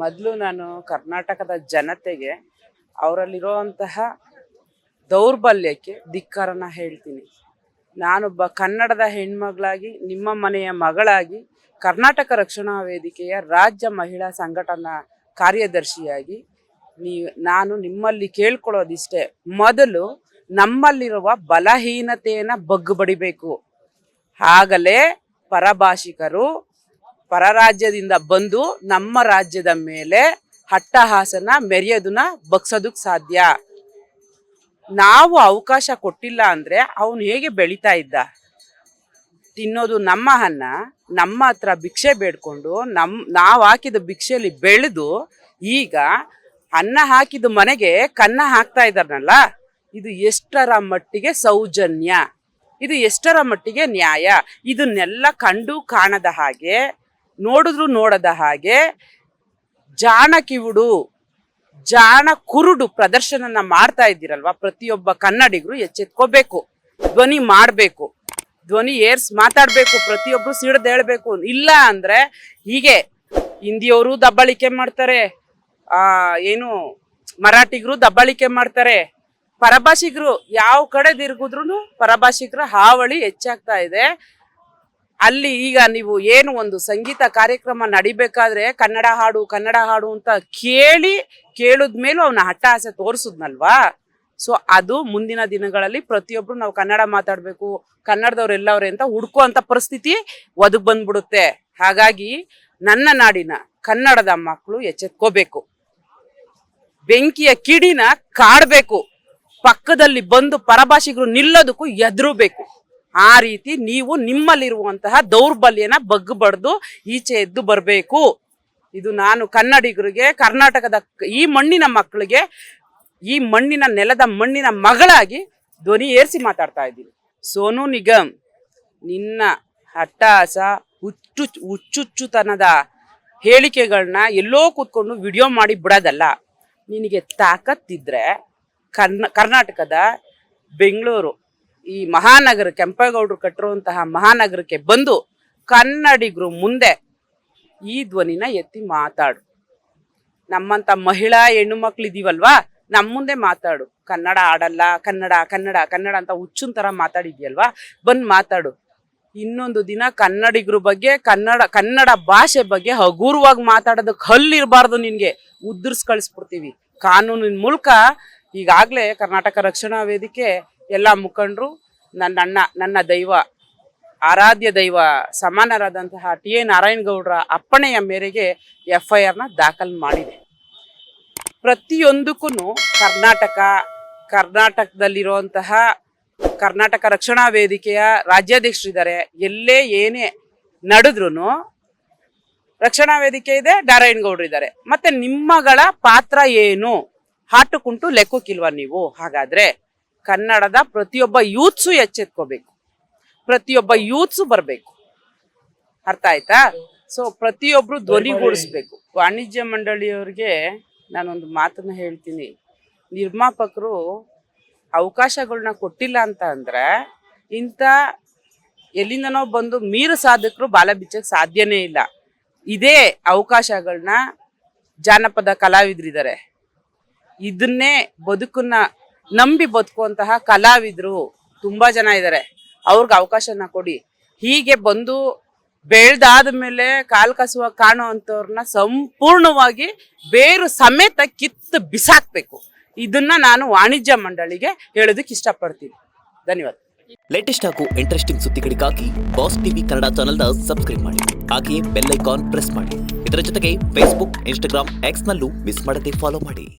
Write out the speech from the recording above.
ಮೊದಲು ನಾನು ಕರ್ನಾಟಕದ ಜನತೆಗೆ ಅವರಲ್ಲಿರುವಂತಹ ದೌರ್ಬಲ್ಯಕ್ಕೆ ಧಿಕ್ಕಾರನ ಹೇಳ್ತೀನಿ. ನಾನೊಬ್ಬ ಕನ್ನಡದ ಹೆಣ್ಮಗಳಾಗಿ, ನಿಮ್ಮ ಮನೆಯ ಮಗಳಾಗಿ, ಕರ್ನಾಟಕ ರಕ್ಷಣಾ ವೇದಿಕೆಯ ರಾಜ್ಯ ಮಹಿಳಾ ಸಂಘಟನಾ ಕಾರ್ಯದರ್ಶಿಯಾಗಿ ನಾನು ನಿಮ್ಮಲ್ಲಿ ಕೇಳ್ಕೊಳ್ಳೋದಿಷ್ಟೇ, ಮೊದಲು ನಮ್ಮಲ್ಲಿರುವ ಬಲಹೀನತೆಯನ್ನು ಬಗ್ಗುಬಡಿಬೇಕು. ಆಗಲೇ ಪರಭಾಷಿಕರು ಪರ ರಾಜ್ಯದಿಂದ ಬಂದು ನಮ್ಮ ರಾಜ್ಯದ ಮೇಲೆ ಹಟ್ಟಹಾಸನ ಮೆರೆಯೋದನ್ನ ಬಗ್ಸೋದಕ್ಕೆ ಸಾಧ್ಯ. ನಾವು ಅವಕಾಶ ಕೊಟ್ಟಿಲ್ಲ ಅಂದರೆ ಅವನು ಹೇಗೆ ಬೆಳೀತಾ ಇದ್ದ? ತಿನ್ನೋದು ನಮ್ಮ ಅನ್ನ, ನಮ್ಮ ಹತ್ರ ಭಿಕ್ಷೆ ಬೇಡ್ಕೊಂಡು ನಾವು ಹಾಕಿದ ಭಿಕ್ಷೆಯಲ್ಲಿ ಬೆಳೆದು ಈಗ ಅನ್ನ ಹಾಕಿದ ಮನೆಗೆ ಕನ್ನ ಹಾಕ್ತಾ ಇದ್ದಾರನಲ್ಲ, ಇದು ಎಷ್ಟರ ಮಟ್ಟಿಗೆ ಸೌಜನ್ಯ? ಇದು ಎಷ್ಟರ ಮಟ್ಟಿಗೆ ನ್ಯಾಯ? ಇದನ್ನೆಲ್ಲ ಕಂಡು ಕಾಣದ ಹಾಗೆ, ನೋಡಿದ್ರು ನೋಡದ ಹಾಗೆ ಜಾಣ ಕಿವುಡು ಜಾಣ ಕುರುಡು ಪ್ರದರ್ಶನ ಮಾಡ್ತಾ ಇದ್ದೀರಲ್ವಾ? ಪ್ರತಿಯೊಬ್ಬ ಕನ್ನಡಿಗರು ಎಚ್ಚೆತ್ಕೋಬೇಕು, ಧ್ವನಿ ಮಾಡಬೇಕು, ಧ್ವನಿ ಏರ್ಸ್ ಮಾತಾಡಬೇಕು, ಪ್ರತಿಯೊಬ್ಬರು ಸಿಡ್ದು ಹೇಳ್ಬೇಕು. ಇಲ್ಲ ಅಂದ್ರೆ ಹೀಗೆ ಹಿಂದಿಯವರು ದಬ್ಬಾಳಿಕೆ ಮಾಡ್ತಾರೆ, ಏನು ಮರಾಠಿಗರು ದಬ್ಬಾಳಿಕೆ ಮಾಡ್ತಾರೆ, ಪರಭಾಷಿಗರು ಯಾವ ಕಡೆ ತಿರುಗಿದ್ರು ಪರಭಾಷಿಗರ ಹಾವಳಿ ಹೆಚ್ಚಾಗ್ತಾ ಇದೆ. ಅಲ್ಲಿ ಈಗ ನೀವು ಏನು ಒಂದು ಸಂಗೀತ ಕಾರ್ಯಕ್ರಮ ನಡಿಬೇಕಾದ್ರೆ ಕನ್ನಡ ಹಾಡು ಅಂತ ಕೇಳಿದ್ಮೇಲೂ ಅವನ ಹಟ್ಟಹಾಸೆ ತೋರಿಸಿದ್ನಲ್ವಾ? ಸೊ ಅದು ಮುಂದಿನ ದಿನಗಳಲ್ಲಿ ಪ್ರತಿಯೊಬ್ರು ನಾವು ಕನ್ನಡ ಮಾತಾಡ್ಬೇಕು, ಕನ್ನಡದವ್ರೆಲ್ಲವ್ರೆ ಅಂತ ಹುಡ್ಕುವಂತ ಪರಿಸ್ಥಿತಿ ಒದಗ್ ಬಂದ್ಬಿಡುತ್ತೆ. ಹಾಗಾಗಿ ನನ್ನ ನಾಡಿನ ಕನ್ನಡದ ಮಕ್ಕಳು ಎಚ್ಚೆತ್ಕೋಬೇಕು, ಬೆಂಕಿಯ ಕಿಡಿನ ಕಾಡ್ಬೇಕು, ಪಕ್ಕದಲ್ಲಿ ಬಂದು ಪರಭಾಷಿಗರು ನಿಲ್ಲೋದಕ್ಕೂ ಎದುರಬೇಕು. ಆ ರೀತಿ ನೀವು ನಿಮ್ಮಲ್ಲಿರುವಂತಹ ದೌರ್ಬಲ್ಯನ ಬಗ್ಗಬಡ್ದು ಈಚೆ ಎದ್ದು ಬರಬೇಕು. ಇದು ನಾನು ಕನ್ನಡಿಗರಿಗೆ, ಕರ್ನಾಟಕದ ಈ ಮಣ್ಣಿನ ಮಕ್ಕಳಿಗೆ, ಈ ಮಣ್ಣಿನ ನೆಲದ ಮಣ್ಣಿನ ಮಗಳಾಗಿ ಧ್ವನಿ ಏರಿಸಿ ಮಾತಾಡ್ತಾ ಇದ್ದೀನಿ. ಸೋನು ನಿಗಮ್, ನಿನ್ನ ಹಟ್ಟಹಾಸ ಹುಚ್ಚುಚ್ಚುತನದ ಹೇಳಿಕೆಗಳನ್ನ ಎಲ್ಲೋ ಕೂತ್ಕೊಂಡು ವಿಡಿಯೋ ಮಾಡಿ ಬಿಡೋದಲ್ಲ. ನಿನಗೆ ತಾಕತ್ತಿದ್ರೆ ಕರ್ನಾಟಕದ ಬೆಂಗಳೂರು ಈ ಮಹಾನಗರ, ಕೆಂಪೇಗೌಡರು ಕಟ್ಟಿರುವಂತಹ ಮಹಾನಗರಕ್ಕೆ ಬಂದು ಕನ್ನಡಿಗರು ಮುಂದೆ ಈ ಧ್ವನಿನ ಎತ್ತಿ ಮಾತಾಡು. ನಮ್ಮಂತ ಮಹಿಳಾ ಹೆಣ್ಣು ಮಕ್ಳು ಇದೀವಲ್ವಾ, ನಮ್ಮ ಮುಂದೆ ಮಾತಾಡು. ಕನ್ನಡ ಆಡಲ್ಲ, ಕನ್ನಡ ಅಂತ ಹುಚ್ಚುನ್ ತರ ಮಾತಾಡಿದ್ಯಲ್ವಾ, ಬಂದು ಮಾತಾಡು. ಇನ್ನೊಂದು ದಿನ ಕನ್ನಡಿಗರ ಬಗ್ಗೆ, ಕನ್ನಡ ಭಾಷೆ ಬಗ್ಗೆ ಹಗೂರವಾಗಿ ಮಾತಾಡೋದಕ್ಕೆ ಹಲ್ಲಿರಬಾರ್ದು, ನಿನ್ಗೆ ಉದುರ್ಸ್ ಕಳಿಸ್ಬಿಡ್ತೀವಿ ಕಾನೂನಿನ ಮೂಲಕ. ಈಗಾಗಲೇ ಕರ್ನಾಟಕ ರಕ್ಷಣಾ ವೇದಿಕೆ ಎಲ್ಲ ಮುಖಂಡರು ನನ್ನ ದೈವ, ಆರಾಧ್ಯ ದೈವ ಸಮಾನರಾದಂತಹ ಟಿ.ಎ. ನಾರಾಯಣಗೌಡರ ಅಪ್ಪಣೆಯ ಮೇರೆಗೆ FIR ದಾಖಲು ಮಾಡಿದೆ. ಪ್ರತಿಯೊಂದಕ್ಕೂ ಕರ್ನಾಟಕದಲ್ಲಿರುವಂತಹ ಕರ್ನಾಟಕ ರಕ್ಷಣಾ ವೇದಿಕೆಯ ರಾಜ್ಯಾಧ್ಯಕ್ಷರಿದ್ದಾರೆ. ಎಲ್ಲೇ ಏನೇ ನಡೆದ್ರು ರಕ್ಷಣಾ ವೇದಿಕೆ ಇದೆ, ನಾರಾಯಣಗೌಡರು ಇದ್ದಾರೆ. ಮತ್ತೆ ನಿಮ್ಮಗಳ ಪಾತ್ರ ಏನು? ಹಾಟುಕುಂಟು ಲೆಕ್ಕಕ್ಕಿಲ್ವಾ ನೀವು? ಹಾಗಾದ್ರೆ ಕನ್ನಡದ ಪ್ರತಿಯೊಬ್ಬ ಯೂತ್ಸು ಎಚ್ಚೆತ್ಕೋಬೇಕು, ಪ್ರತಿಯೊಬ್ಬ ಯೂತ್ಸು ಬರಬೇಕು. ಅರ್ಥ ಆಯ್ತಾ? ಸೊ ಪ್ರತಿಯೊಬ್ರು ಧ್ವನಿಗೂಡಿಸ್ಬೇಕು. ವಾಣಿಜ್ಯ ಮಂಡಳಿಯವರಿಗೆ ನಾನೊಂದು ಮಾತನ್ನ ಹೇಳ್ತೀನಿ. ನಿರ್ಮಾಪಕರು ಅವಕಾಶಗಳನ್ನ ಕೊಟ್ಟಿಲ್ಲ ಅಂತ ಅಂದ್ರೆ ಇಂಥ ಎಲ್ಲಿಂದನೋ ಬಂದು ಮೀರು ಸಾಧಕರು ಬಾಲ ಬಿಚ್ಚಕ್ಕೆ ಸಾಧ್ಯನೇ ಇಲ್ಲ. ಇದೇ ಅವಕಾಶಗಳನ್ನ ಜಾನಪದ ಕಲಾವಿದರಿದ್ದಾರೆ, ಇದನ್ನೇ ಬದುಕನ್ನ ನಂಬಿ ಬದುಕುವಂತಹ ಕಲಾವಿದರು ತುಂಬಾ ಜನ ಇದ್ದಾರೆ. ಅವ್ರಿಗೆ ಅವಕಾಶನ ಕೊಡಿ. ಹೀಗೆ ಬಂದು ಬೆಳೆದಾದ ಮೇಲೆ ಕಾಲ್ ಕಸುವ ಕಾಣೋ ಅಂಥವ್ರನ್ನ ಸಂಪೂರ್ಣವಾಗಿ ಬೇರು ಸಮೇತ ಕಿತ್ತು ಬಿಸಾಕ್ಬೇಕು. ಇದನ್ನ ನಾನು ವಾಣಿಜ್ಯ ಮಂಡಳಿಗೆ ಹೇಳೋದಕ್ಕೆ ಇಷ್ಟಪಡ್ತೀನಿ. ಧನ್ಯವಾದ. ಲೇಟೆಸ್ಟ್ ಹಾಗೂ ಇಂಟ್ರೆಸ್ಟಿಂಗ್ ಸುದ್ದಿಗಳಿಗಾಗಿ ಬಾಸ್ ಟಿವಿ ಕನ್ನಡ ಚಾನೆಲ್ನ ಸಬ್ಸ್ಕ್ರೈಬ್ ಮಾಡಿ, ಹಾಗೆಯೇ ಬೆಲ್ ಐಕಾನ್ ಪ್ರೆಸ್ ಮಾಡಿ. ಇದರ ಜೊತೆಗೆ ಫೇಸ್ಬುಕ್, ಇನ್ಸ್ಟಾಗ್ರಾಮ್, ಎಕ್ಸ್ ನಲ್ಲೂ ಮಿಸ್ ಮಾಡದೆ ಫಾಲೋ ಮಾಡಿ.